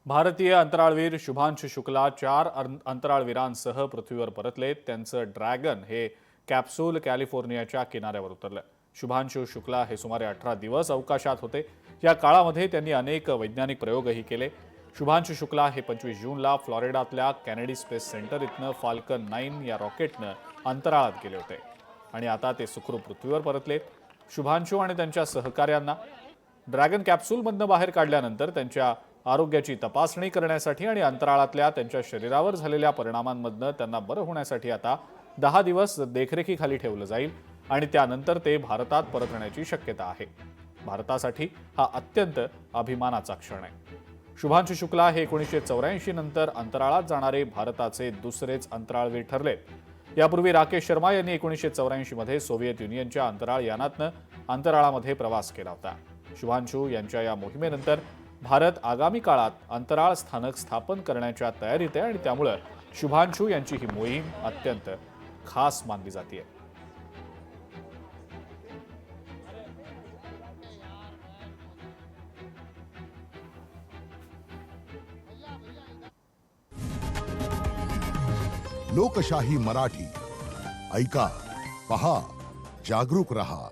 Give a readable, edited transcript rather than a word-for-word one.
भारतीय अंतराळवीर शुभांशु शुक्ला 4 अंतराळवीरांसह पृथ्वीवर परतले। त्यांचं ड्रॅगन हे कॅप्सूल कॅलिफोर्नियाच्या किनाऱ्यावर उतरलं। शुभांशु शुक्ला हे सुमारे 18 दिवस अवकाशात होते। या काळामध्ये त्यांनी अनेक वैज्ञानिक प्रयोगही केले। शुभांशु शुक्ला हे 25 जूनला फ्लोरिडातल्या केनेडी स्पेस सेंटर इथनं फाल्कन 9 या रॉकेटनं अंतराळात गेले होते आणि आता ते सुखरूप पृथ्वीवर परतले। शुभांशु आणि त्यांच्या सहकाऱ्यांना ड्रॅगन कॅप्सूलमधनं बाहेर काढल्यानंतर त्यांच्या आरोग्याची तपासणी करण्यासाठी आणि अंतराळातल्या त्यांच्या शरीरावर झालेल्या परिणामांमधनं त्यांना बरं होण्यासाठी आता 10 दिवस देखरेखीखाली ठेवलं जाईल आणि त्यानंतर ते भारतात परतण्याची शक्यता आहे। भारतासाठी हा अत्यंत अभिमानाचा क्षण आहे। शुभांशु शुक्ला हे 1984 नंतर अंतराळात जाणारे भारताचे दुसरेच अंतराळवीर ठरले। यापूर्वी राकेश शर्मा यांनी 1984 मध्ये सोव्हिएत युनियनच्या अंतराळ यानातनं अंतराळामध्ये प्रवास केला होता। शुभांशु यांच्या या मोहिमेनंतर भारत आगामी काळात अंतराळ स्थानक स्थापन करण्याच्या तयारीत आहे आणि त्यामुळे शुभांशु यांची ही मोहीम अत्यंत खास मानली जाते। लोकशाही मराठी ऐका, पहा, जागरूक रहा।